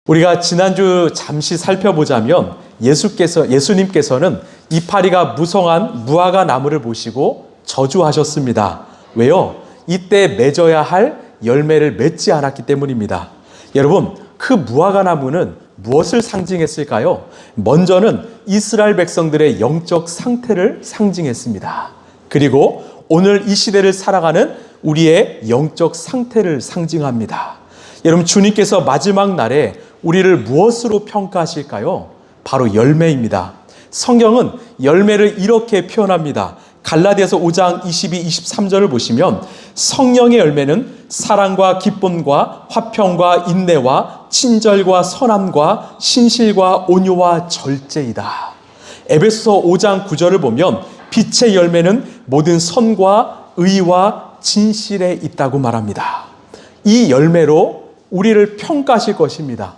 우리가 지난주 잠시 살펴보자면 예수님께서는 이파리가 무성한 무화과 나무를 보시고 저주하셨습니다. 왜요? 이때 맺어야 할 열매를 맺지 않았기 때문입니다. 여러분, 그 무화과 나무는 무엇을 상징했을까요? 먼저는 이스라엘 백성들의 영적 상태를 상징했습니다. 그리고 오늘 이 시대를 살아가는 우리의 영적 상태를 상징합니다. 여러분, 주님께서 마지막 날에 우리를 무엇으로 평가하실까요? 바로 열매입니다. 성경은 열매를 이렇게 표현합니다. 갈라디아서 5장 22, 23절을 보시면 성령의 열매는 사랑과 기쁨과 화평과 인내와 친절과 선함과 신실과 온유와 절제이다. 에베소서 5장 9절을 보면 빛의 열매는 모든 선과 의와 진실에 있다고 말합니다. 이 열매로 우리를 평가하실 것입니다.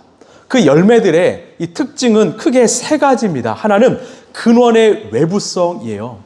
그 열매들의 이 특징은 크게 세 가지입니다. 하나는 근원의 외부성이에요.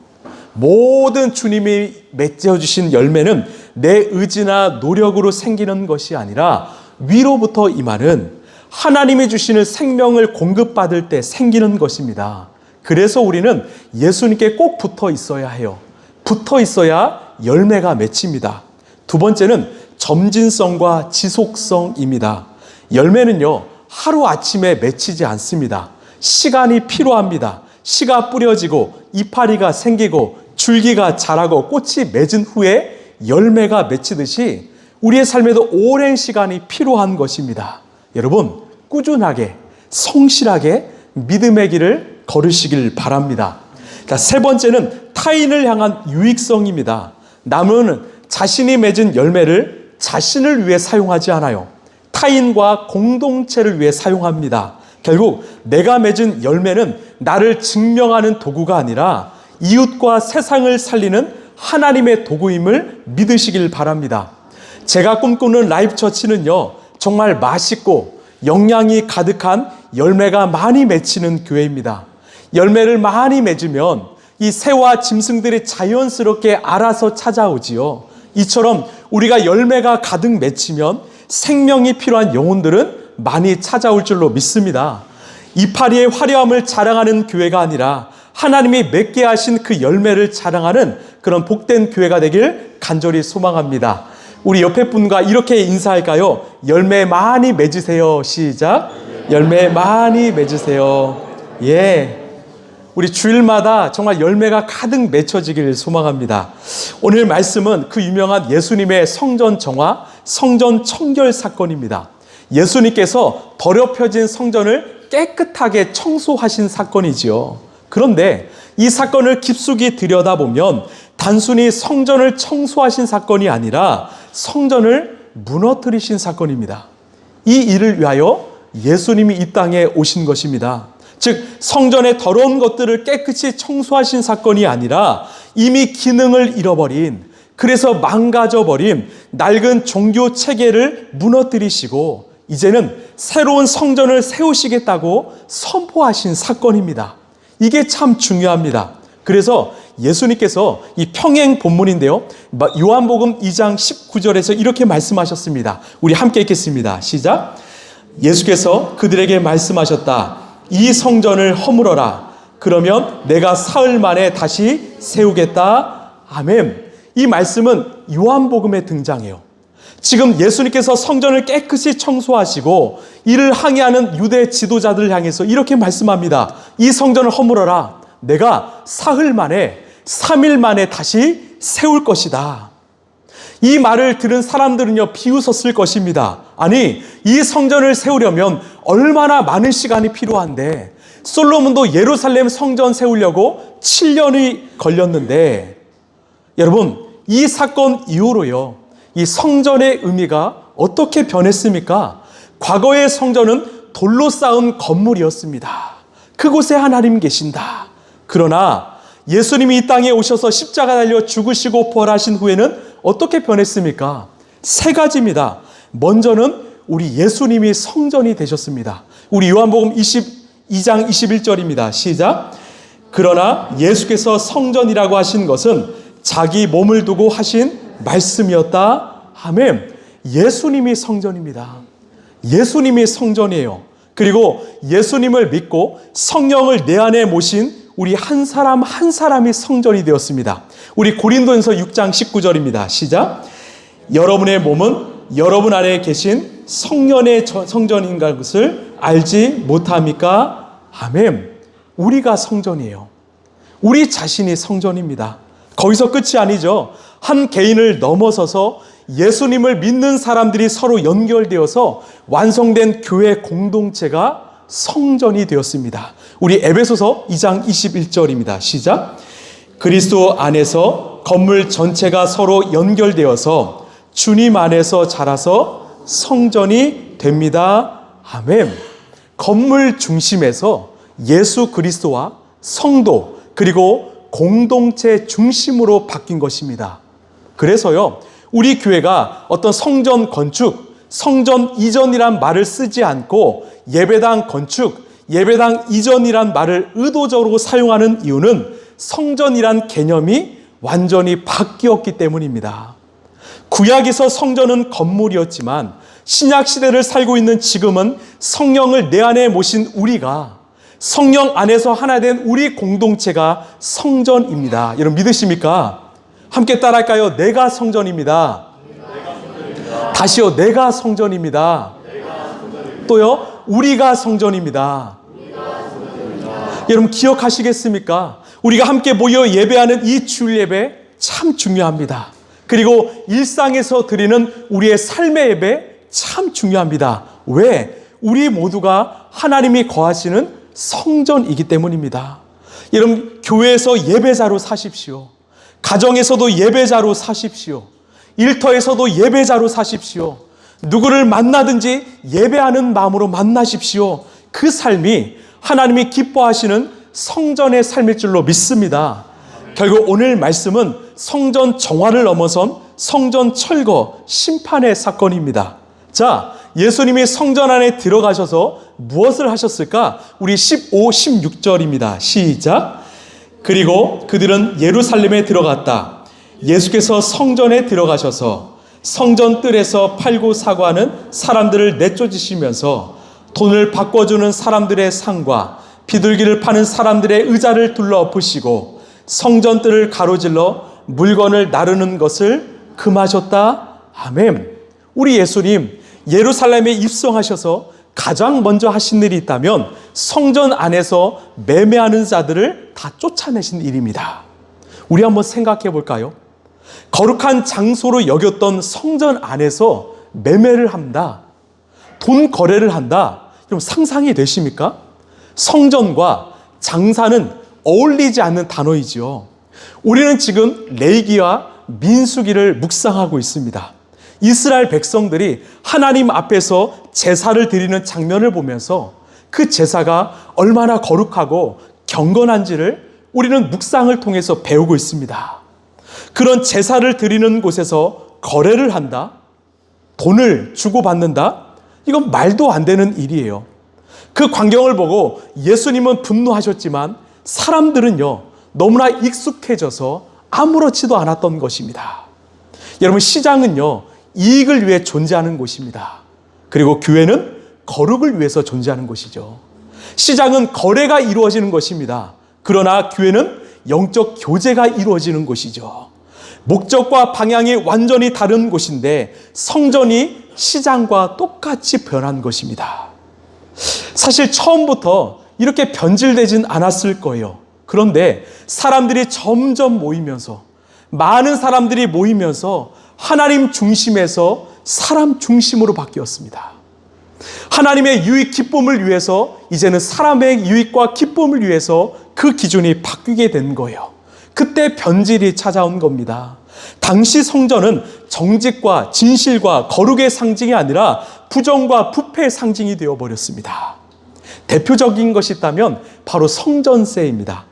모든 주님이 맺어주신 열매는 내 의지나 노력으로 생기는 것이 아니라 위로부터 임하는 하나님이 주시는 생명을 공급받을 때 생기는 것입니다. 그래서 우리는 예수님께 꼭 붙어 있어야 해요. 붙어 있어야 열매가 맺힙니다. 두 번째는 점진성과 지속성입니다. 열매는요, 하루아침에 맺히지 않습니다. 시간이 필요합니다. 씨가 뿌려지고 이파리가 생기고 줄기가 자라고 꽃이 맺은 후에 열매가 맺히듯이 우리의 삶에도 오랜 시간이 필요한 것입니다. 여러분, 꾸준하게 성실하게 믿음의 길을 걸으시길 바랍니다. 자, 세 번째는 타인을 향한 유익성입니다. 나무는 자신이 맺은 열매를 자신을 위해 사용하지 않아요. 타인과 공동체를 위해 사용합니다. 결국 내가 맺은 열매는 나를 증명하는 도구가 아니라 이웃과 세상을 살리는 하나님의 도구임을 믿으시길 바랍니다. 제가 꿈꾸는 라이프처치는요, 정말 맛있고 영양이 가득한 열매가 많이 맺히는 교회입니다. 열매를 많이 맺으면 이 새와 짐승들이 자연스럽게 알아서 찾아오지요. 이처럼 우리가 열매가 가득 맺히면 생명이 필요한 영혼들은 많이 찾아올 줄로 믿습니다. 이파리의 화려함을 자랑하는 교회가 아니라 하나님이 맺게 하신 그 열매를 자랑하는 그런 복된 교회가 되길 간절히 소망합니다. 우리 옆에 분과 이렇게 인사할까요? 열매 많이 맺으세요. 시작. 열매 많이 맺으세요. 예. 우리 주일마다 정말 열매가 가득 맺혀지길 소망합니다. 오늘 말씀은 그 유명한 예수님의 성전 정화, 성전 청결 사건입니다. 예수님께서 더럽혀진 성전을 깨끗하게 청소하신 사건이지요. 그런데 이 사건을 깊숙이 들여다보면 단순히 성전을 청소하신 사건이 아니라 성전을 무너뜨리신 사건입니다. 이 일을 위하여 예수님이 이 땅에 오신 것입니다. 즉, 성전의 더러운 것들을 깨끗이 청소하신 사건이 아니라 이미 기능을 잃어버린, 그래서 망가져버린 낡은 종교 체계를 무너뜨리시고 이제는 새로운 성전을 세우시겠다고 선포하신 사건입니다. 이게 참 중요합니다. 그래서 예수님께서 이 평행 본문인데요, 요한복음 2장 19절에서 이렇게 말씀하셨습니다. 우리 함께 읽겠습니다. 시작. 예수께서 그들에게 말씀하셨다. 이 성전을 허물어라. 그러면 내가 사흘 만에 다시 세우겠다. 아멘. 이 말씀은 요한복음에 등장해요. 지금 예수님께서 성전을 깨끗이 청소하시고 이를 항의하는 유대 지도자들을 향해서 이렇게 말씀합니다. 이 성전을 허물어라. 내가 사흘 만에, 3일 만에 다시 세울 것이다. 이 말을 들은 사람들은요, 비웃었을 것입니다. 아니, 이 성전을 세우려면 얼마나 많은 시간이 필요한데, 솔로몬도 예루살렘 성전 세우려고 7년이 걸렸는데, 여러분, 이 사건 이후로요, 이 성전의 의미가 어떻게 변했습니까? 과거의 성전은 돌로 쌓은 건물이었습니다. 그곳에 하나님 계신다. 그러나 예수님이 이 땅에 오셔서 십자가 달려 죽으시고 부활하신 후에는 어떻게 변했습니까? 세 가지입니다. 먼저는 우리 예수님이 성전이 되셨습니다. 우리 요한복음 22장 21절입니다. 시작. 그러나 예수께서 성전이라고 하신 것은 자기 몸을 두고 하신 말씀이었다. 아멘. 예수님이 성전입니다. 예수님이 성전이에요. 그리고 예수님을 믿고 성령을 내 안에 모신 우리 한 사람 한 사람이 성전이 되었습니다. 우리 고린도전서 6장 19절입니다. 시작. 여러분의 몸은 여러분 안에 계신 성령의 성전인 것을 알지 못합니까? 아멘. 우리가 성전이에요. 우리 자신이 성전입니다. 거기서 끝이 아니죠. 한 개인을 넘어서서 예수님을 믿는 사람들이 서로 연결되어서 완성된 교회 공동체가 성전이 되었습니다. 우리 에베소서 2장 21절입니다. 시작. 그리스도 안에서 건물 전체가 서로 연결되어서 주님 안에서 자라서 성전이 됩니다. 아멘. 건물 중심에서 예수 그리스도와 성도 그리고 공동체 중심으로 바뀐 것입니다. 그래서요, 우리 교회가 어떤 성전 건축, 성전 이전이란 말을 쓰지 않고 예배당 건축, 예배당 이전이란 말을 의도적으로 사용하는 이유는 성전이란 개념이 완전히 바뀌었기 때문입니다. 구약에서 성전은 건물이었지만 신약 시대를 살고 있는 지금은 성령을 내 안에 모신 우리가 성령 안에서 하나 된 우리 공동체가 성전입니다. 여러분 믿으십니까? 함께 따라할까요? 내가 성전입니다. 다시요. 내가 성전입니다. 또요. 우리가 성전입니다. 여러분 기억하시겠습니까? 우리가 함께 모여 예배하는 이 주일 예배 참 중요합니다. 그리고 일상에서 드리는 우리의 삶의 예배 참 중요합니다. 왜? 우리 모두가 하나님이 거하시는 성전이기 때문입니다. 여러분 교회에서 예배자로 사십시오. 가정에서도 예배자로 사십시오. 일터에서도 예배자로 사십시오. 누구를 만나든지 예배하는 마음으로 만나십시오. 그 삶이 하나님이 기뻐하시는 성전의 삶일 줄로 믿습니다. 결국 오늘 말씀은 성전 정화를 넘어선 성전 철거, 심판의 사건입니다. 자, 예수님이 성전 안에 들어가셔서 무엇을 하셨을까? 우리 15, 16절입니다. 시작. 그리고 그들은 예루살렘에 들어갔다. 예수께서 성전에 들어가셔서 성전 뜰에서 팔고 사고 하는 사람들을 내쫓으시면서 돈을 바꿔주는 사람들의 상과 비둘기를 파는 사람들의 의자를 둘러 엎으시고 성전 뜰을 가로질러 물건을 나르는 것을 금하셨다. 아멘. 우리 예수님 예루살렘에 입성하셔서 가장 먼저 하신 일이 있다면 성전 안에서 매매하는 자들을 다 쫓아내신 일입니다. 우리 한번 생각해 볼까요? 거룩한 장소로 여겼던 성전 안에서 매매를 한다. 돈 거래를 한다. 그럼 상상이 되십니까? 성전과 장사는 어울리지 않는 단어이지요. 우리는 지금 레위기와 민수기를 묵상하고 있습니다. 이스라엘 백성들이 하나님 앞에서 제사를 드리는 장면을 보면서 그 제사가 얼마나 거룩하고 경건한지를 우리는 묵상을 통해서 배우고 있습니다. 그런 제사를 드리는 곳에서 거래를 한다? 돈을 주고받는다? 이건 말도 안 되는 일이에요. 그 광경을 보고 예수님은 분노하셨지만 사람들은요, 너무나 익숙해져서 아무렇지도 않았던 것입니다. 여러분, 시장은요, 이익을 위해 존재하는 곳입니다. 그리고 교회는 거룩을 위해서 존재하는 곳이죠. 시장은 거래가 이루어지는 것입니다. 그러나 교회는 영적 교제가 이루어지는 곳이죠. 목적과 방향이 완전히 다른 곳인데 성전이 시장과 똑같이 변한 것입니다. 사실 처음부터 이렇게 변질되진 않았을 거예요. 그런데 사람들이 점점 모이면서 많은 사람들이 모이면서 하나님 중심에서 사람 중심으로 바뀌었습니다. 하나님의 유익 기쁨을 위해서 이제는 사람의 유익과 기쁨을 위해서 그 기준이 바뀌게 된 거예요. 그때 변질이 찾아온 겁니다. 당시 성전은 정직과 진실과 거룩의 상징이 아니라 부정과 부패의 상징이 되어버렸습니다. 대표적인 것이 있다면 바로 성전세입니다.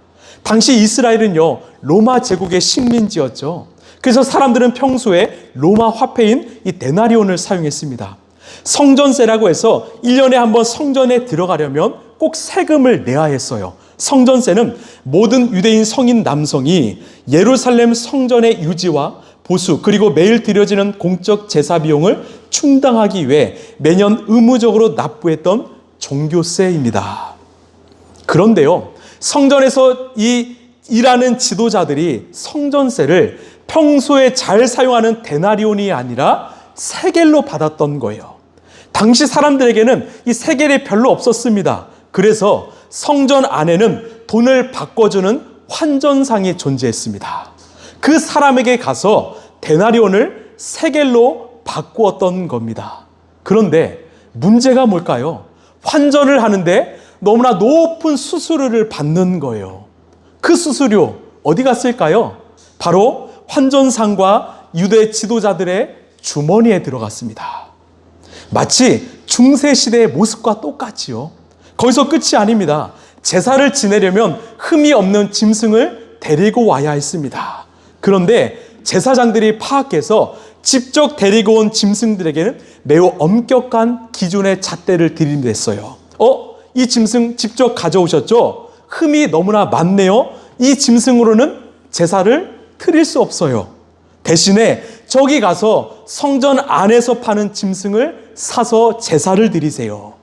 당시 이스라엘은요, 로마 제국의 식민지였죠. 그래서 사람들은 평소에 로마 화폐인 이 데나리온을 사용했습니다. 성전세라고 해서 1년에 한 번 성전에 들어가려면 꼭 세금을 내야 했어요. 성전세는 모든 유대인 성인 남성이 예루살렘 성전의 유지와 보수 그리고 매일 드려지는 공적 제사 비용을 충당하기 위해 매년 의무적으로 납부했던 종교세입니다. 그런데요, 성전에서 일하는 지도자들이 성전세를 평소에 잘 사용하는 데나리온이 아니라 세겔로 받았던 거예요. 당시 사람들에게는 이 세겔이 별로 없었습니다. 그래서 성전 안에는 돈을 바꿔주는 환전상이 존재했습니다. 그 사람에게 가서 데나리온을 세겔로 바꾸었던 겁니다. 그런데 문제가 뭘까요? 환전을 하는데 너무나 높은 수수료를 받는 거예요. 그 수수료 어디 갔을까요? 바로 환전상과 유대 지도자들의 주머니에 들어갔습니다. 마치 중세시대의 모습과 똑같지요. 거기서 끝이 아닙니다. 제사를 지내려면 흠이 없는 짐승을 데리고 와야 했습니다. 그런데 제사장들이 파악해서 직접 데리고 온 짐승들에게는 매우 엄격한 기준의 잣대를 들이댔어요. 이 짐승 직접 가져오셨죠? 흠이 너무나 많네요. 이 짐승으로는 제사를 드릴 수 없어요. 대신에 저기 가서 성전 안에서 파는 짐승을 사서 제사를 드리세요.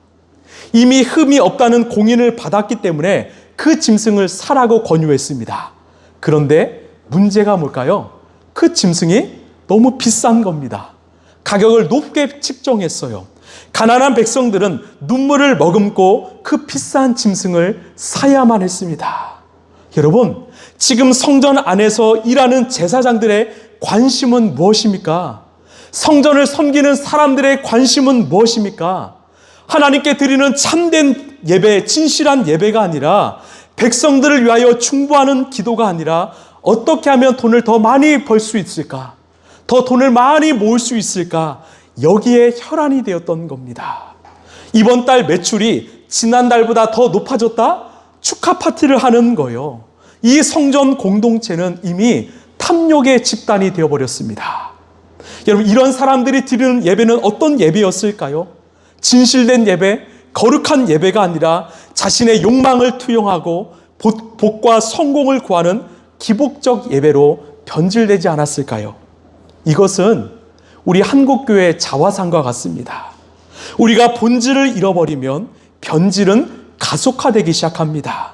이미 흠이 없다는 공인을 받았기 때문에 그 짐승을 사라고 권유했습니다. 그런데 문제가 뭘까요? 그 짐승이 너무 비싼 겁니다. 가격을 높게 측정했어요. 가난한 백성들은 눈물을 머금고 그 비싼 짐승을 사야만 했습니다. 여러분, 지금 성전 안에서 일하는 제사장들의 관심은 무엇입니까? 성전을 섬기는 사람들의 관심은 무엇입니까? 하나님께 드리는 참된 예배, 진실한 예배가 아니라 백성들을 위하여 충고하는 기도가 아니라 어떻게 하면 돈을 더 많이 벌 수 있을까? 더 돈을 많이 모을 수 있을까? 여기에 혈안이 되었던 겁니다. 이번 달 매출이 지난달보다 더 높아졌다? 축하 파티를 하는 거예요. 이 성전 공동체는 이미 탐욕의 집단이 되어버렸습니다. 여러분, 이런 사람들이 드리는 예배는 어떤 예배였을까요? 진실된 예배, 거룩한 예배가 아니라 자신의 욕망을 투영하고 복과 성공을 구하는 기복적 예배로 변질되지 않았을까요? 이것은 우리 한국교회의 자화상과 같습니다. 우리가 본질을 잃어버리면 변질은 가속화되기 시작합니다.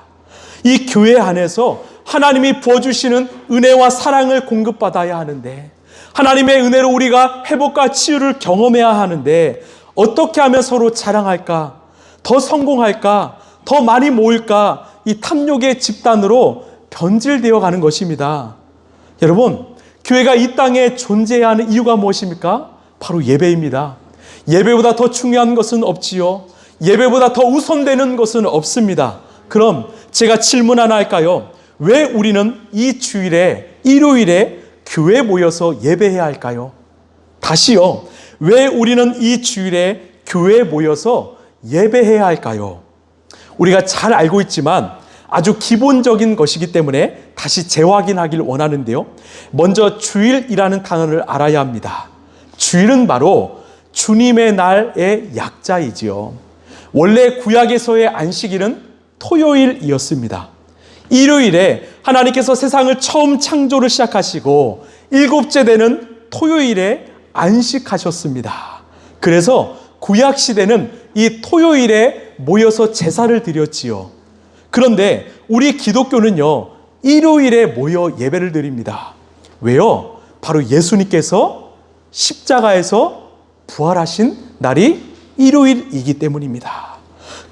이 교회 안에서 하나님이 부어주시는 은혜와 사랑을 공급받아야 하는데, 하나님의 은혜로 우리가 회복과 치유를 경험해야 하는데, 어떻게 하면 서로 자랑할까? 더 성공할까? 더 많이 모을까? 이 탐욕의 집단으로 변질되어 가는 것입니다. 여러분, 교회가 이 땅에 존재해야 하는 이유가 무엇입니까? 바로 예배입니다. 예배보다 더 중요한 것은 없지요. 예배보다 더 우선되는 것은 없습니다. 그럼 제가 질문 하나 할까요? 왜 우리는 이 주일에, 일요일에 교회에 모여서 예배해야 할까요? 다시요. 왜 우리는 이 주일에 교회에 모여서 예배해야 할까요? 우리가 잘 알고 있지만 아주 기본적인 것이기 때문에 다시 재확인하길 원하는데요. 먼저 주일이라는 단어를 알아야 합니다. 주일은 바로 주님의 날의 약자이지요. 원래 구약에서의 안식일은 토요일이었습니다. 일요일에 하나님께서 세상을 처음 창조를 시작하시고 일곱째 되는 토요일에 안식하셨습니다. 그래서 구약 시대는 이 토요일에 모여서 제사를 드렸지요. 그런데 우리 기독교는요, 일요일에 모여 예배를 드립니다. 왜요? 바로 예수님께서 십자가에서 부활하신 날이 일요일이기 때문입니다.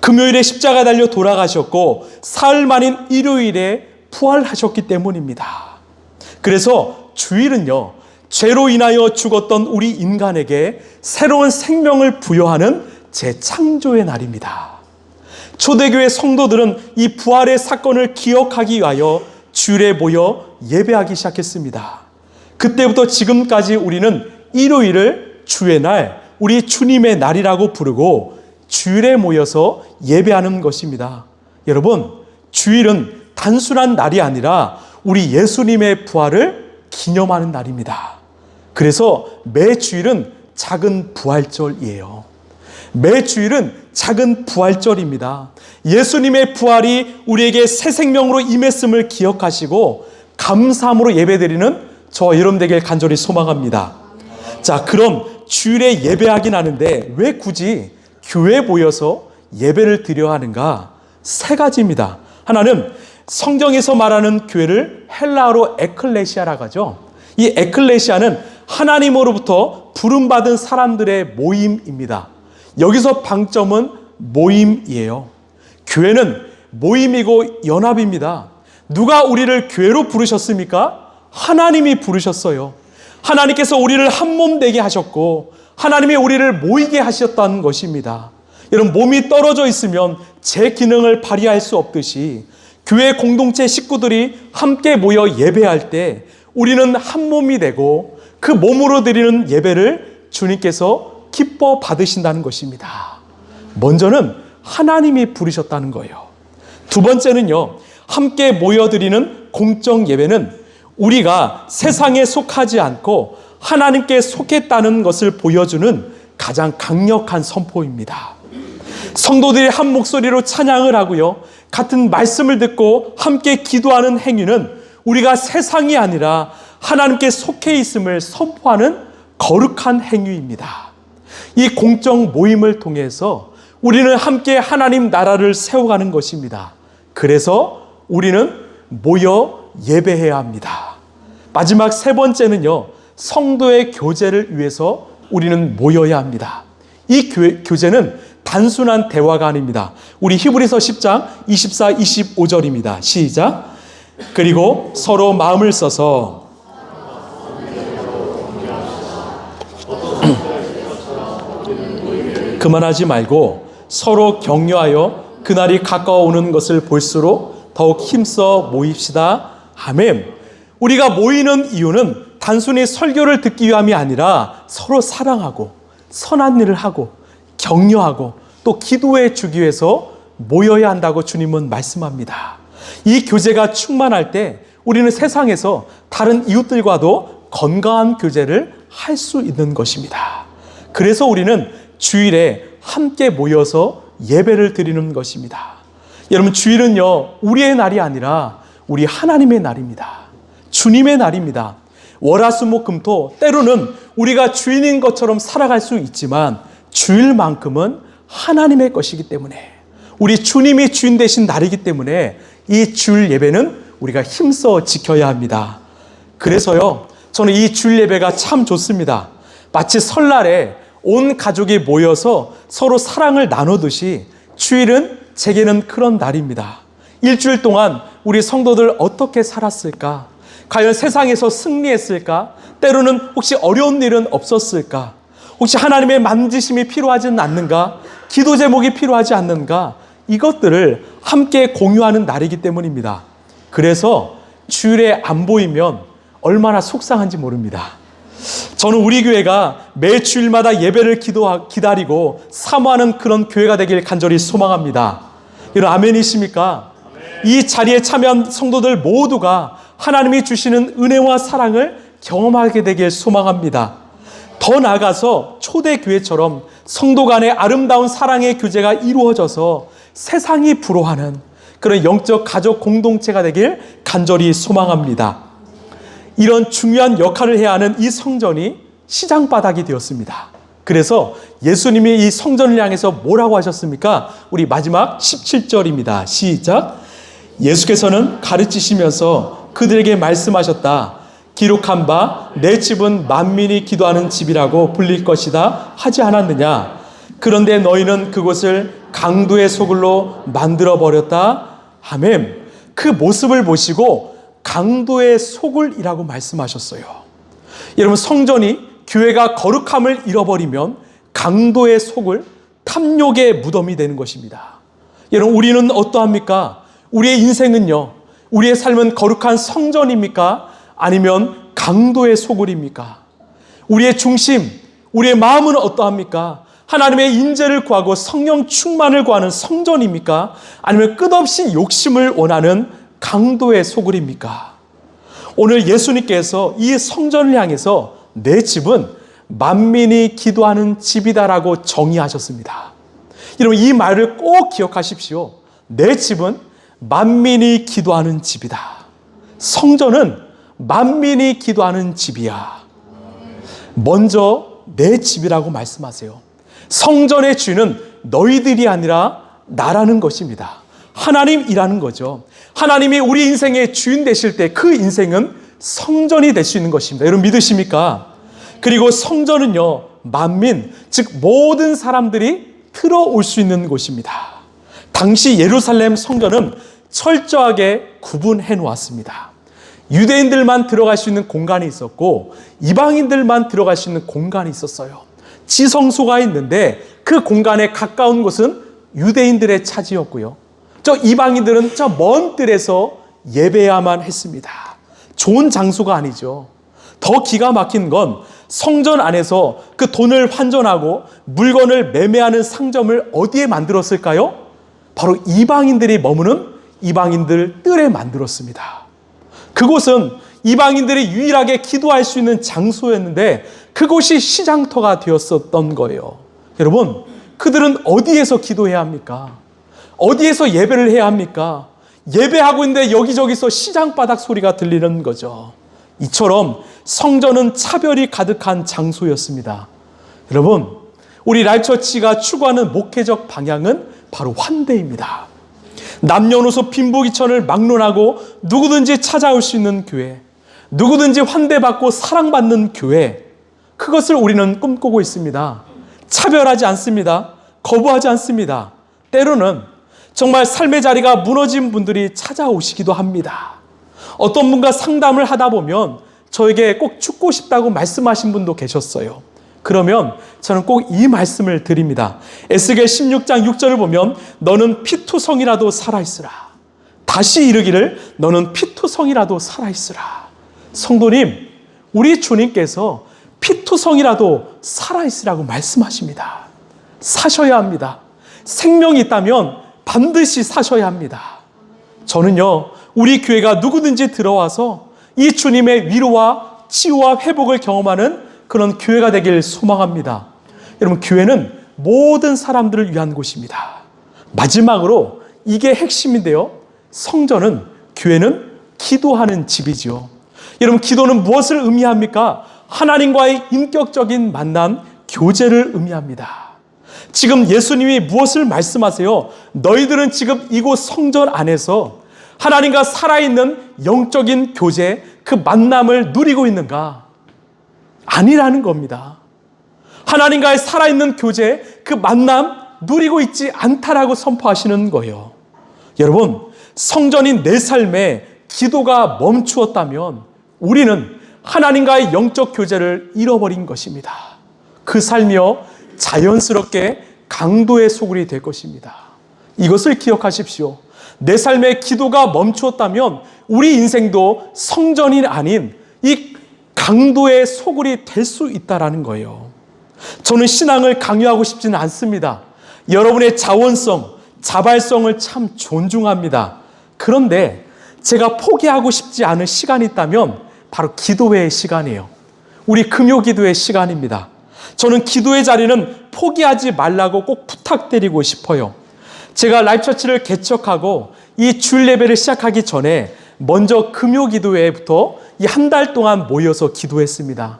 금요일에 십자가 달려 돌아가셨고 사흘 만인 일요일에 부활하셨기 때문입니다. 그래서 주일은요, 죄로 인하여 죽었던 우리 인간에게 새로운 생명을 부여하는 재창조의 날입니다. 초대교회 성도들은 이 부활의 사건을 기억하기 위하여 주일에 모여 예배하기 시작했습니다. 그때부터 지금까지 우리는 일요일을 주의 날, 우리 주님의 날이라고 부르고 주일에 모여서 예배하는 것입니다. 여러분, 주일은 단순한 날이 아니라 우리 예수님의 부활을 기념하는 날입니다. 그래서 매 주일은 작은 부활절이에요. 매 주일은 작은 부활절입니다. 예수님의 부활이 우리에게 새 생명으로 임했음을 기억하시고 감사함으로 예배드리는 저와 여러분 되길 간절히 소망합니다. 자, 그럼 주일에 예배하긴 하는데 왜 굳이 교회에 모여서 예배를 드려야 하는가? 세 가지입니다. 하나는 성경에서 말하는 교회를 헬라어로 에클레시아라고 하죠. 이 에클레시아는 하나님으로부터 부름받은 사람들의 모임입니다. 여기서 방점은 모임이에요. 교회는 모임이고 연합입니다. 누가 우리를 교회로 부르셨습니까? 하나님이 부르셨어요. 하나님께서 우리를 한 몸 되게 하셨고 하나님이 우리를 모이게 하셨다는 것입니다. 여러분, 몸이 떨어져 있으면 제 기능을 발휘할 수 없듯이 교회 공동체 식구들이 함께 모여 예배할 때 우리는 한 몸이 되고 그 몸으로 드리는 예배를 주님께서 기뻐 받으신다는 것입니다. 먼저는 하나님이 부르셨다는 거예요. 두 번째는요, 함께 모여드리는 공적 예배는 우리가 세상에 속하지 않고 하나님께 속했다는 것을 보여주는 가장 강력한 선포입니다. 성도들이 한 목소리로 찬양을 하고요, 같은 말씀을 듣고 함께 기도하는 행위는 우리가 세상이 아니라 하나님께 속해 있음을 선포하는 거룩한 행위입니다. 이 공적 모임을 통해서 우리는 함께 하나님 나라를 세워가는 것입니다. 그래서 우리는 모여 예배해야 합니다. 마지막 세 번째는요, 성도의 교제를 위해서 우리는 모여야 합니다. 이 교제는 단순한 대화가 아닙니다. 우리 히브리서 10장 24, 25절입니다. 시작. 그리고 서로 마음을 써서 그만하지 말고 서로 격려하여 그날이 가까워오는 것을 볼수록 더욱 힘써 모입시다. 아멘. 우리가 모이는 이유는 단순히 설교를 듣기 위함이 아니라 서로 사랑하고 선한 일을 하고 격려하고 또 기도해 주기 위해서 모여야 한다고 주님은 말씀합니다. 이 교제가 충만할 때 우리는 세상에서 다른 이웃들과도 건강한 교제를 할 수 있는 것입니다. 그래서 우리는 주일에 함께 모여서 예배를 드리는 것입니다. 여러분, 주일은요, 우리의 날이 아니라 우리 하나님의 날입니다. 주님의 날입니다. 월화수목금토, 때로는 우리가 주인인 것처럼 살아갈 수 있지만 주일만큼은 하나님의 것이기 때문에, 우리 주님이 주인 되신 날이기 때문에 이 주일 예배는 우리가 힘써 지켜야 합니다. 그래서요, 저는 이 주일 예배가 참 좋습니다. 마치 설날에 온 가족이 모여서 서로 사랑을 나누듯이 주일은 제게는 그런 날입니다. 일주일 동안 우리 성도들 어떻게 살았을까? 과연 세상에서 승리했을까? 때로는 혹시 어려운 일은 없었을까? 혹시 하나님의 만지심이 필요하지는 않는가? 기도 제목이 필요하지 않는가? 이것들을 함께 공유하는 날이기 때문입니다. 그래서 주일에 안 보이면 얼마나 속상한지 모릅니다. 저는 우리 교회가 매 주일마다 예배를 기다리고 사모하는 그런 교회가 되길 간절히 소망합니다. 여러분, 아멘이십니까? 이 자리에 참여한 성도들 모두가 하나님이 주시는 은혜와 사랑을 경험하게 되길 소망합니다. 더 나아가서 초대교회처럼 성도 간의 아름다운 사랑의 교제가 이루어져서 세상이 부러워하는 그런 영적 가족 공동체가 되길 간절히 소망합니다. 이런 중요한 역할을 해야 하는 이 성전이 시장바닥이 되었습니다. 그래서 예수님이 이 성전을 향해서 뭐라고 하셨습니까? 우리 마지막 17절입니다. 시작. 예수께서는 가르치시면서 그들에게 말씀하셨다. 기록한 바 내 집은 만민이 기도하는 집이라고 불릴 것이다 하지 않았느냐? 그런데 너희는 그곳을 강도의 소굴로 만들어버렸다. 아멘. 그 모습을 보시고 강도의 소굴이라고 말씀하셨어요. 여러분, 성전이, 교회가 거룩함을 잃어버리면 강도의 소굴, 탐욕의 무덤이 되는 것입니다. 여러분, 우리는 어떠합니까? 우리의 인생은요, 우리의 삶은 거룩한 성전입니까? 아니면 강도의 소굴입니까? 우리의 중심, 우리의 마음은 어떠합니까? 하나님의 인재를 구하고 성령 충만을 구하는 성전입니까? 아니면 끝없이 욕심을 원하는 강도의 소굴입니까? 오늘 예수님께서 이 성전을 향해서 내 집은 만민이 기도하는 집이다라고 정의하셨습니다. 여러분, 이 말을 꼭 기억하십시오. 내 집은 만민이 기도하는 집이다. 성전은 만민이 기도하는 집이야. 먼저 내 집이라고 말씀하세요. 성전의 주인은 너희들이 아니라 나라는 것입니다. 하나님이라는 거죠. 하나님이 우리 인생의 주인 되실 때 그 인생은 성전이 될 수 있는 것입니다. 여러분 믿으십니까? 그리고 성전은요, 만민, 즉 모든 사람들이 들어올 수 있는 곳입니다. 당시 예루살렘 성전은 철저하게 구분해 놓았습니다. 유대인들만 들어갈 수 있는 공간이 있었고 이방인들만 들어갈 수 있는 공간이 있었어요. 지성소가 있는데 그 공간에 가까운 곳은 유대인들의 차지였고요. 저 이방인들은 저 먼 뜰에서 예배야만 했습니다. 좋은 장소가 아니죠. 더 기가 막힌 건 성전 안에서 그 돈을 환전하고 물건을 매매하는 상점을 어디에 만들었을까요? 바로 이방인들이 머무는 이방인들 뜰에 만들었습니다. 그곳은 이방인들이 유일하게 기도할 수 있는 장소였는데 그곳이 시장터가 되었었던 거예요. 여러분, 그들은 어디에서 기도해야 합니까? 어디에서 예배를 해야 합니까? 예배하고 있는데 여기저기서 시장바닥 소리가 들리는 거죠. 이처럼 성전은 차별이 가득한 장소였습니다. 여러분, 우리 라이프처치가 추구하는 목회적 방향은 바로 환대입니다. 남녀노소 빈부귀천을 막론하고 누구든지 찾아올 수 있는 교회, 누구든지 환대받고 사랑받는 교회, 그것을 우리는 꿈꾸고 있습니다. 차별하지 않습니다. 거부하지 않습니다. 때로는 정말 삶의 자리가 무너진 분들이 찾아오시기도 합니다. 어떤 분과 상담을 하다 보면 저에게 꼭 죽고 싶다고 말씀하신 분도 계셨어요. 그러면 저는 꼭 이 말씀을 드립니다. 에스겔 16장 6절을 보면 너는 피투성이라도 살아있으라. 다시 이르기를 너는 피투성이라도 살아있으라. 성도님, 우리 주님께서 피투성이라도 살아있으라고 말씀하십니다. 사셔야 합니다. 생명이 있다면 반드시 사셔야 합니다. 저는요, 우리 교회가 누구든지 들어와서 이 주님의 위로와 치유와 회복을 경험하는 그런 교회가 되길 소망합니다. 여러분, 교회는 모든 사람들을 위한 곳입니다. 마지막으로 이게 핵심인데요. 성전은, 교회는 기도하는 집이죠. 여러분, 기도는 무엇을 의미합니까? 하나님과의 인격적인 만남, 교제를 의미합니다. 지금 예수님이 무엇을 말씀하세요? 너희들은 지금 이곳 성전 안에서 하나님과 살아있는 영적인 교제, 그 만남을 누리고 있는가? 아니라는 겁니다. 하나님과의 살아있는 교제, 그 만남 누리고 있지 않다라고 선포하시는 거예요. 여러분, 성전인 내 삶에 기도가 멈추었다면 우리는 하나님과의 영적 교제를 잃어버린 것입니다. 그 삶이요, 자연스럽게 강도의 소굴이 될 것입니다. 이것을 기억하십시오. 내 삶에 기도가 멈추었다면 우리 인생도 성전이 아닌 이 강도의 소굴이 될 수 있다는 거예요. 저는 신앙을 강요하고 싶지는 않습니다. 여러분의 자원성, 자발성을 참 존중합니다. 그런데 제가 포기하고 싶지 않은 시간이 있다면 바로 기도회의 시간이에요. 우리 금요기도의 시간입니다. 저는 기도의 자리는 포기하지 말라고 꼭 부탁드리고 싶어요. 제가 라이프처치를 개척하고 이 주일 예배를 시작하기 전에 먼저 금요기도회부터 이 한 달 동안 모여서 기도했습니다.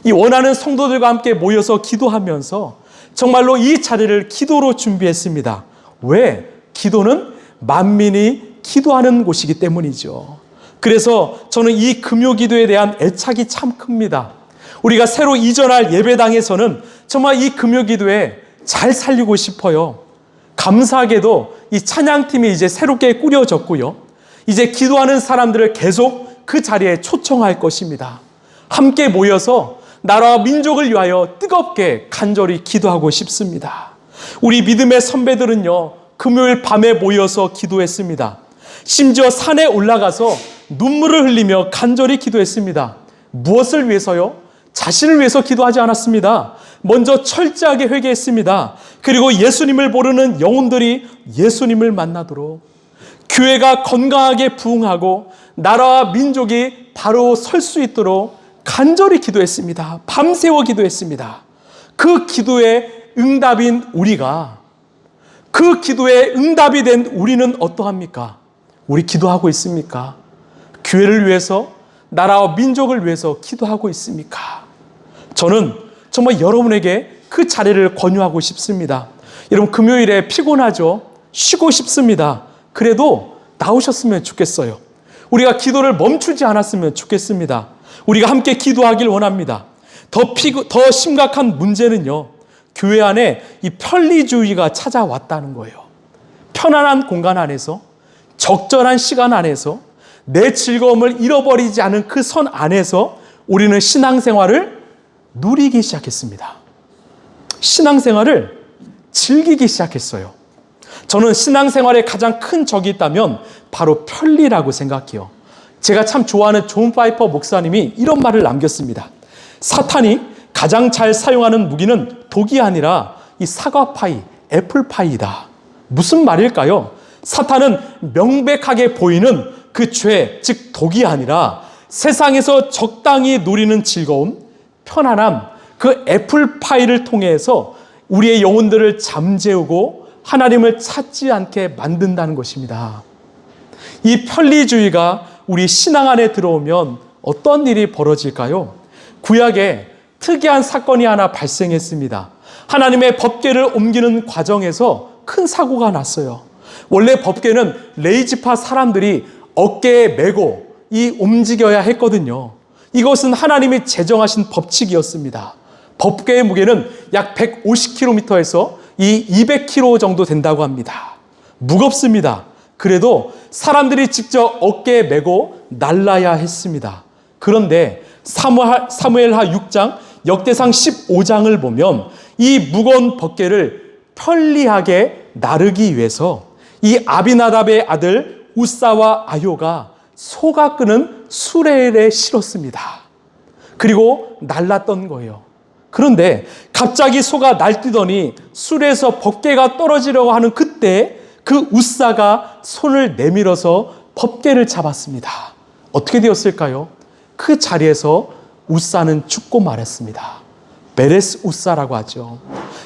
이 원하는 성도들과 함께 모여서 기도하면서 정말로 이 자리를 기도로 준비했습니다. 왜? 기도는 만민이 기도하는 곳이기 때문이죠. 그래서 저는 이 금요기도에 대한 애착이 참 큽니다. 우리가 새로 이전할 예배당에서는 정말 이 금요기도에 잘 살리고 싶어요. 감사하게도 이 찬양팀이 이제 새롭게 꾸려졌고요. 이제 기도하는 사람들을 계속 그 자리에 초청할 것입니다. 함께 모여서 나라와 민족을 위하여 뜨겁게 간절히 기도하고 싶습니다. 우리 믿음의 선배들은요, 금요일 밤에 모여서 기도했습니다. 심지어 산에 올라가서 눈물을 흘리며 간절히 기도했습니다. 무엇을 위해서요? 자신을 위해서 기도하지 않았습니다. 먼저 철저하게 회개했습니다. 그리고 예수님을 모르는 영혼들이 예수님을 만나도록, 교회가 건강하게 부흥하고 나라와 민족이 바로 설 수 있도록 간절히 기도했습니다. 밤새워 기도했습니다. 그 기도의 응답인 우리가, 그 기도의 응답이 된 우리는 어떠합니까? 우리 기도하고 있습니까? 교회를 위해서, 나라와 민족을 위해서 기도하고 있습니까? 저는 정말 여러분에게 그 자리를 권유하고 싶습니다. 여러분, 금요일에 피곤하죠? 쉬고 싶습니다. 그래도 나오셨으면 좋겠어요. 우리가 기도를 멈추지 않았으면 좋겠습니다. 우리가 함께 기도하길 원합니다. 더 심각한 문제는요, 교회 안에 이 편리주의가 찾아왔다는 거예요. 편안한 공간 안에서, 적절한 시간 안에서, 내 즐거움을 잃어버리지 않은 그 선 안에서 우리는 신앙생활을 누리기 시작했습니다. 신앙생활을 즐기기 시작했어요. 저는 신앙생활에 가장 큰 적이 있다면 바로 편리라고 생각해요. 제가 참 좋아하는 존 파이퍼 목사님이 이런 말을 남겼습니다. 사탄이 가장 잘 사용하는 무기는 독이 아니라 이 사과파이, 애플파이다. 무슨 말일까요? 사탄은 명백하게 보이는 그 죄, 즉 독이 아니라 세상에서 적당히 누리는 즐거움, 편안함, 그 애플파이를 통해서 우리의 영혼들을 잠재우고 하나님을 찾지 않게 만든다는 것입니다. 이 편리주의가 우리 신앙 안에 들어오면 어떤 일이 벌어질까요? 구약에 특이한 사건이 하나 발생했습니다. 하나님의 법궤를 옮기는 과정에서 큰 사고가 났어요. 원래 법궤는 레위지파 사람들이 어깨에 메고 움직여야 했거든요. 이것은 하나님이 제정하신 법칙이었습니다. 법궤의 무게는 약 150km에서 200km 정도 된다고 합니다. 무겁습니다. 그래도 사람들이 직접 어깨에 메고 날라야 했습니다. 그런데 사무엘하 6장, 역대상 15장을 보면 이 무거운 법궤를 편리하게 나르기 위해서 이 아비나답의 아들 우사와 아요가 소가 끄는 수레에 실었습니다. 그리고 날랐던 거예요. 그런데 갑자기 소가 날뛰더니 수레에서 법궤가 떨어지려고 하는 그때 그 우사가 손을 내밀어서 법궤를 잡았습니다. 어떻게 되었을까요? 그 자리에서 우사는 죽고 말았습니다. 베레스 우사라고 하죠.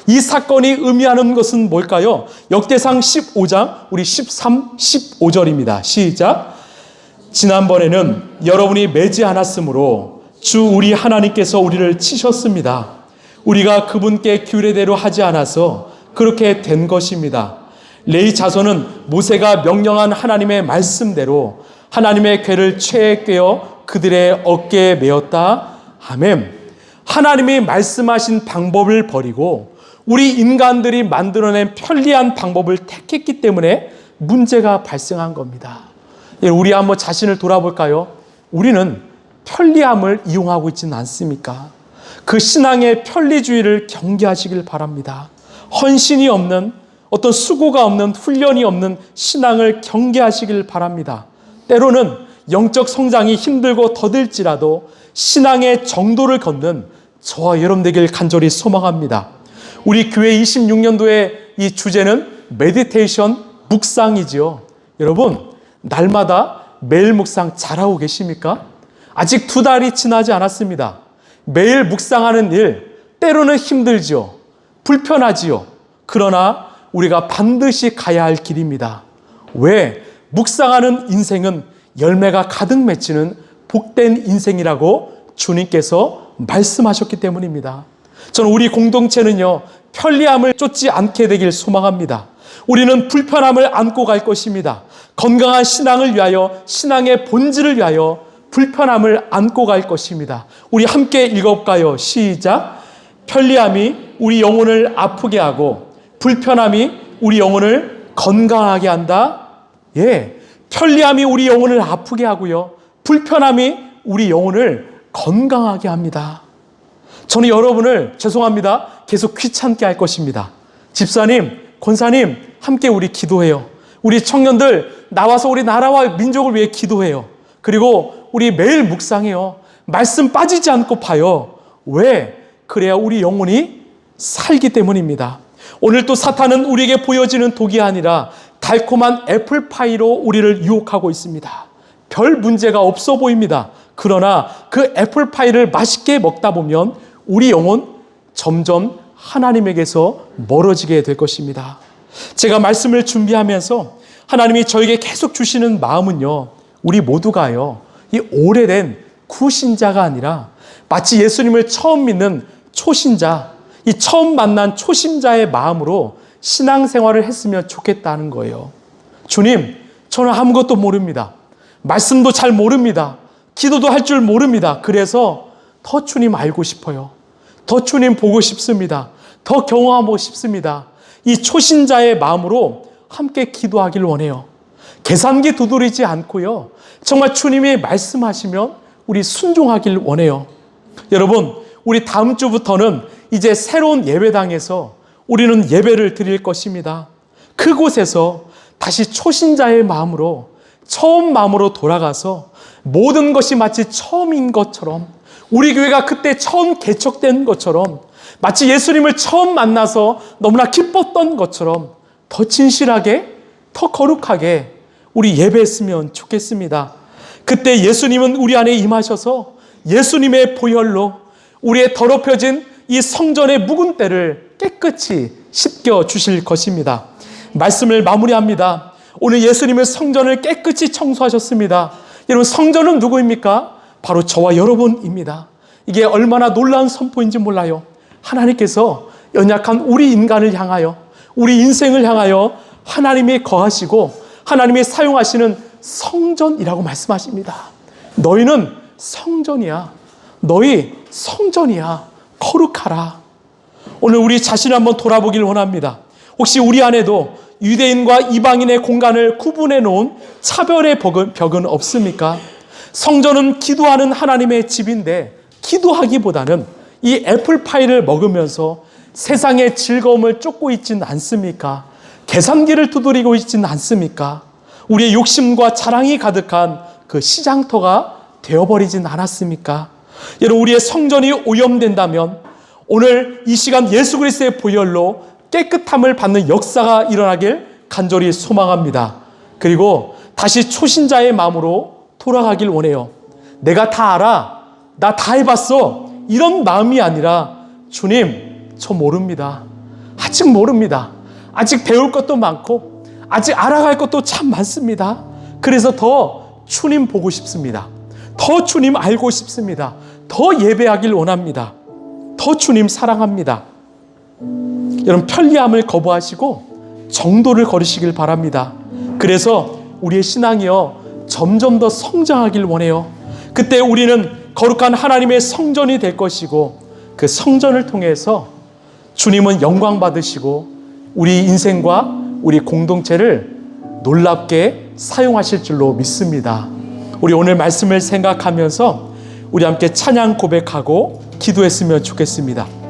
이 사건이 의미하는 것은 뭘까요? 역대상 15장 우리 13, 15절입니다. 시작. 지난번에는 여러분이 매지 않았으므로 주 우리 하나님께서 우리를 치셨습니다. 우리가 그분께 규례대로 하지 않아서 그렇게 된 것입니다. 레위 자손은 모세가 명령한 하나님의 말씀대로 하나님의 궤를 채에 꿰어 그들의 어깨에 메었다. 아멘. 하나님이 말씀하신 방법을 버리고 우리 인간들이 만들어낸 편리한 방법을 택했기 때문에 문제가 발생한 겁니다. 우리 한번 자신을 돌아볼까요? 우리는 편리함을 이용하고 있지는 않습니까? 그 신앙의 편리주의를 경계하시길 바랍니다. 헌신이 없는, 어떤 수고가 없는, 훈련이 없는 신앙을 경계하시길 바랍니다. 때로는 영적 성장이 힘들고 더딜지라도 신앙의 정도를 걷는 저와 여러분 되길 간절히 소망합니다. 우리 교회 26년도의 이 주제는 메디테이션, 묵상이지요. 여러분, 날마다 매일 묵상 잘하고 계십니까? 아직 2달이 지나지 않았습니다. 매일 묵상하는 일, 때로는 힘들지요. 불편하지요. 그러나 우리가 반드시 가야 할 길입니다. 왜? 묵상하는 인생은 열매가 가득 맺히는 복된 인생이라고 주님께서 말씀하셨기 때문입니다. 저는 우리 공동체는요, 편리함을 쫓지 않게 되길 소망합니다. 우리는 불편함을 안고 갈 것입니다. 건강한 신앙을 위하여, 신앙의 본질을 위하여 불편함을 안고 갈 것입니다. 우리 함께 읽어볼까요? 시작. 편리함이 우리 영혼을 아프게 하고 불편함이 우리 영혼을 건강하게 한다. 예, 편리함이 우리 영혼을 아프게 하고요, 불편함이 우리 영혼을 건강하게 합니다. 저는 여러분을, 죄송합니다, 계속 귀찮게 할 것입니다. 집사님, 권사님, 함께 우리 기도해요. 우리 청년들 나와서 우리 나라와 민족을 위해 기도해요. 그리고 우리 매일 묵상해요. 말씀 빠지지 않고 봐요. 왜? 그래야 우리 영혼이 살기 때문입니다. 오늘 또 사탄은 우리에게 보여지는 독이 아니라 달콤한 애플파이로 우리를 유혹하고 있습니다. 별 문제가 없어 보입니다. 그러나 그 애플파이를 맛있게 먹다 보면 우리 영혼 점점 하나님에게서 멀어지게 될 것입니다. 제가 말씀을 준비하면서 하나님이 저에게 계속 주시는 마음은요, 우리 모두가요, 이 오래된 구신자가 아니라 마치 예수님을 처음 믿는 초신자, 이 처음 만난 초심자의 마음으로 신앙생활을 했으면 좋겠다는 거예요. 주님, 저는 아무것도 모릅니다. 말씀도 잘 모릅니다. 기도도 할 줄 모릅니다. 그래서 더 주님 알고 싶어요. 더 주님 보고 싶습니다. 더 경험하고 싶습니다. 이 초신자의 마음으로 함께 기도하길 원해요. 계산기 두드리지 않고요. 정말 주님이 말씀하시면 우리 순종하길 원해요. 여러분, 우리 다음 주부터는 이제 새로운 예배당에서 우리는 예배를 드릴 것입니다. 그곳에서 다시 초신자의 마음으로, 처음 마음으로 돌아가서 모든 것이 마치 처음인 것처럼, 우리 교회가 그때 처음 개척된 것처럼, 마치 예수님을 처음 만나서 너무나 기뻤던 것처럼 더 진실하게, 더 거룩하게 우리 예배했으면 좋겠습니다. 그때 예수님은 우리 안에 임하셔서 예수님의 보혈로 우리의 더럽혀진 이 성전의 묵은 때를 깨끗이 씻겨 주실 것입니다. 말씀을 마무리합니다. 오늘 예수님의 성전을 깨끗이 청소하셨습니다. 여러분, 성전은 누구입니까? 바로 저와 여러분입니다. 이게 얼마나 놀라운 선포인지 몰라요. 하나님께서 연약한 우리 인간을 향하여, 우리 인생을 향하여 하나님이 거하시고 하나님이 사용하시는 성전이라고 말씀하십니다. 너희는 성전이야. 너희 성전이야. 거룩하라. 오늘 우리 자신을 한번 돌아보길 원합니다. 혹시 우리 안에도 유대인과 이방인의 공간을 구분해 놓은 차별의 벽은 없습니까? 성전은 기도하는 하나님의 집인데 기도하기보다는 이 애플파이를 먹으면서 세상의 즐거움을 쫓고 있지는 않습니까? 계산기를 두드리고 있지는 않습니까? 우리의 욕심과 자랑이 가득한 그 시장터가 되어버리진 않았습니까? 여러분, 우리의 성전이 오염된다면 오늘 이 시간 예수 그리스도의 보혈로 깨끗함을 받는 역사가 일어나길 간절히 소망합니다. 그리고 다시 초신자의 마음으로 돌아가길 원해요. 내가 다 알아. 나 다 해봤어. 이런 마음이 아니라 주님, 저 모릅니다. 아직 모릅니다. 아직 배울 것도 많고 아직 알아갈 것도 참 많습니다. 그래서 더 주님 보고 싶습니다. 더 주님 알고 싶습니다. 더 예배하길 원합니다. 더 주님 사랑합니다. 여러분, 편리함을 거부하시고 정도를 걸으시길 바랍니다. 그래서 우리의 신앙이요 점점 더 성장하길 원해요. 그때 우리는 거룩한 하나님의 성전이 될 것이고 그 성전을 통해서 주님은 영광 받으시고 우리 인생과 우리 공동체를 놀랍게 사용하실 줄로 믿습니다. 우리 오늘 말씀을 생각하면서 우리 함께 찬양 고백하고 기도했으면 좋겠습니다.